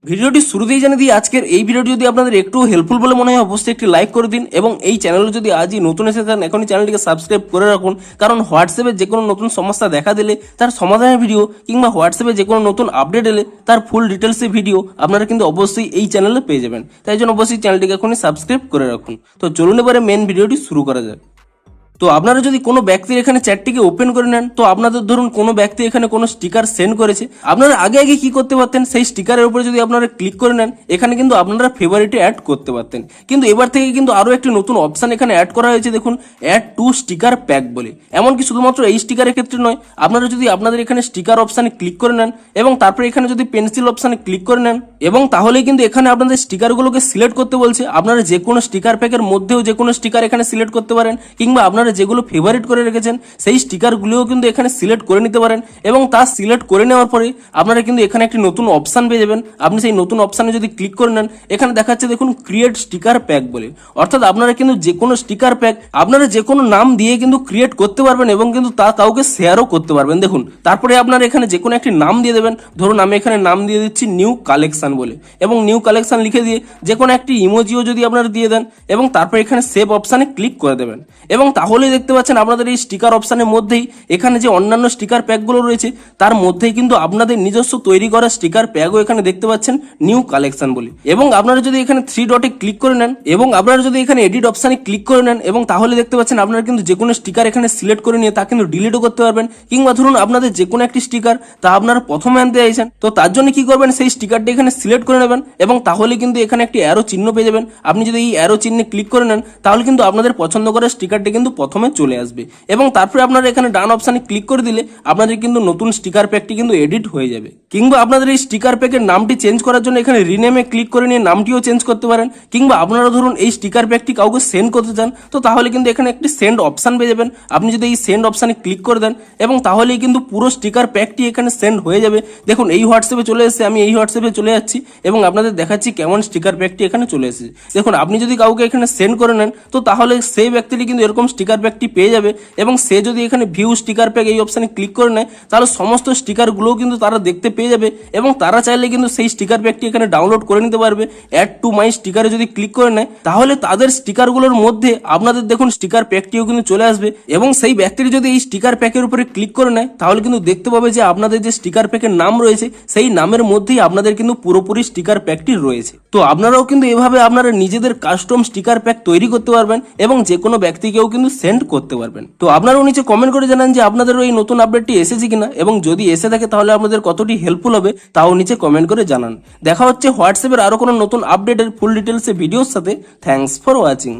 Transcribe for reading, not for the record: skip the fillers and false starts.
ভিডিওটি শুরুতেই জানিয়ে দিই, আজকের এই ভিডিওটি যদি আপনাদের একটু হেল্পফুল বলে মনে হয় অবশ্যই একটি লাইক করে দিন এবং এই চ্যানেলে যদি আজই নতুন এসে থাকেন এখনই চ্যানেলটিকে সাবস্ক্রাইব করে রাখুন, কারণ হোয়াটসঅ্যাপে যে কোনো নতুন সমস্যা দেখা দিলে তার সমাধানের ভিডিও কিংবা হোয়াটসঅ্যাপে যে কোনো নতুন আপডেট এলে তার ফুল ডিটেলসে ভিডিও আপনারা কিন্তু অবশ্যই এই চ্যানেলে পেয়ে যাবেন। তাই জন্য অবশ্যই চ্যানেলটিকে এখনই সাবস্ক্রাইব করে রাখুন। তো চলুন এবারে মেন ভিডিওটি শুরু করা যাক। তো আপনারা যদি কোনো ব্যক্তির এখানে চ্যাটটিকে ওপেন করে নেন, তো আপনাদের ধরুন কোনো ব্যক্তি এখানে কোনো স্টিকার সেন্ড করেছে, আপনারা আগে আগে কি করতে পারতেন, সেই স্টিকারের উপরে যদি আপনারা ক্লিক করে নেন এখানে কিন্তু আপনারা ফেভারিটে অ্যাড করতে পারতেন। কিন্তু এবার থেকে কিন্তু আরো একটি নতুন অপশন এখানে অ্যাড করা হয়েছে, দেখুন অ্যাড টু স্টিকার প্যাক বলে। এমনকি শুধুমাত্র এই স্টিকারের ক্ষেত্রে নয়, আপনারা যদি আপনাদের এখানে স্টিকার অপশানে ক্লিক করে নেন এবং তারপরে এখানে যদি পেন্সিল অপশানে ক্লিক করে নেন এবং তাহলে কিন্তু এখানে আপনাদের স্টিকারগুলোকে সিলেক্ট করতে বলছে। আপনারা যে কোনো স্টিকার প্যাকের মধ্যেও যে কোনো স্টিকার এখানে সিলেক্ট করতে পারেন, কিংবা আপনারা যেগুলো ফেভারিট করে রেখেছেন সেই স্টিকারগুলোও কিন্তু এখানে সিলেক্ট করে নিতে পারেন এবং তা সিলেক্ট করে নেওয়ার পরে আপনারা কিন্তু এখানে একটি নতুন অপশান পেয়ে যাবেন। আপনি সেই নতুন অপশানে যদি ক্লিক করে নেন এখানে দেখাচ্ছে দেখুন ক্রিয়েট স্টিকার প্যাক বলে। অর্থাৎ আপনারা কিন্তু যে কোনো স্টিকার প্যাক আপনারা যে কোনো নাম দিয়ে কিন্তু ক্রিয়েট করতে পারবেন এবং কিন্তু তা কাউকে শেয়ারও করতে পারবেন। দেখুন তারপরে আপনারা এখানে যে কোনো একটি নাম দিয়ে দেবেন, ধরুন আমি এখানে নাম দিয়ে দিচ্ছি নিউ কালেকশন বলে এবং নিউ কালেকশন লিখে দিয়ে যে কোনো একটি ইমোজিও যদি আপনারা দিয়ে দেন এবং তারপর এখানে সেভ অপশানে ক্লিক করে দেবেন এবং তাহলেই দেখতে পাচ্ছেন আপনাদের এই স্টিকার অপশানের মধ্যেই এখানে যে অন্যান্য স্টিকার প্যাকগুলো রয়েছে তার মধ্যেই কিন্তু আপনাদের নিজস্ব তৈরি করা স্টিকার প্যাকও এখানে দেখতে পাচ্ছেন নিউ কালেকশন বলে। এবং আপনারা যদি এখানে 3 ডটে ক্লিক করে নেন এবং আপনারা যদি এখানে এডিট অপশানে ক্লিক করে নেন এবং তাহলে দেখতে পাচ্ছেন আপনারা কিন্তু যে কোনো স্টিকার এখানে সিলেক্ট করে নিয়ে তা কিন্তু ডিলিটও করতে পারবেন, কিংবা ধরুন আপনাদের যে কোনো একটি স্টিকার তা আপনারা প্রথমে আনতে চাইছেন, তো তার জন্য কি করবেন, সেই স্টিকারটি এখানে সিলেক্ট করে নেবেন এবং তাহলে কিন্তু এখানে একটি অ্যারো চিহ্ন পেয়ে যাবেন। আপনি যদি এই অ্যারো চিহ্নে ক্লিক করে নেন তাহলে কিন্তু আপনাদের পছন্দ করা স্টিকারটি কিন্তু প্রথমে চলে আসবে এবং তারপরে আপনারা এখানে ডান অপশানে ক্লিক করে দিলে আপনাদের কিন্তু নতুন স্টিকার প্যাকটি কিন্তু এডিট হয়ে যাবে। কিংবা আপনাদের এই স্টিকার প্যাকের নামটি চেঞ্জ করার জন্য এখানে রিনেমে ক্লিক করে নিয়ে নামটিও চেঞ্জ করতে পারেন, কিংবা আপনারা ধরুন এই স্টিকার প্যাকটি কাউকে সেন্ড করতে চান তো তাহলে কিন্তু এখানে একটি সেন্ড অপশান পেয়ে যাবেন। আপনি যদি এই সেন্ড অপশানে ক্লিক করে দেন এবং তাহলেই কিন্তু পুরো স্টিকার প্যাকটি এখানে সেন্ড হয়ে যাবে। দেখুন এই হোয়াটসঅ্যাপে চলে এসেছে, আমি এই হোয়াটসঅ্যাপে চলে যাচ্ছি এবং আপনাদের দেখাচ্ছি কেমন স্টিকার প্যাকটি এখানে চলে এসেছে। দেখুন আপনি যদি কাউকে এখানে সেন্ড করে নেন তো তাহলে সেই ব্যক্তিটি কিন্তু এরকম স্টিকার প্যাকটি পেয়ে যাবে এবং সে যদি এখানে ভিউ স্টিকার প্যাক এই অপশানে ক্লিক করে নেয় তাহলে সমস্ত স্টিকারগুলোও কিন্তু তারা দেখতে পেয়ে যাবে এবং তারা চাইলে কিন্তু সেই স্টিকার প্যাকটি এখানে ডাউনলোড করে নিতে পারবে। অ্যাড টু মাই স্টিকারে যদি ক্লিক করে নেয় তাহলে তাদের স্টিকারগুলোর মধ্যে আপনাদের দেখুন স্টিকার প্যাকটিও কিন্তু চলে আসবে এবং সেই ব্যক্তিটি যদি এই স্টিকার প্যাকের উপরে ক্লিক করে নেয় তাহলে কিন্তু দেখতে পাবে যে আপনাদের যে স্টিকার প্যাকের নাম রয়েছে সেই নামের মধ্যেই আপনাদের কিন্তু পুরোপুরি স্টিকার প্যাকটি রয়েছে। তো আপনারাও কিন্তু এভাবে আপনারা নিজেদের কাস্টম স্টিকার প্যাক তৈরি করতে পারবেন এবং যে কোনো ব্যক্তিকেও কিন্তু সেন্ড করতে পারবেন। তো আপনারাও নিচে কমেন্ট করে জানান যে আপনাদেরও এই নতুন আপডেটটি এসেছে কিনা এবং যদি এসে থাকে তাহলে আপনাদের কতটি হেল্পফুল হবে তাও নিচে কমেন্ট করে জানান। দেখা হচ্ছে হোয়াটসঅ্যাপের আরো কোনো নতুন আপডেটের ফুল ডিটেলসে ভিডিওর সাথে। Thanks for watching.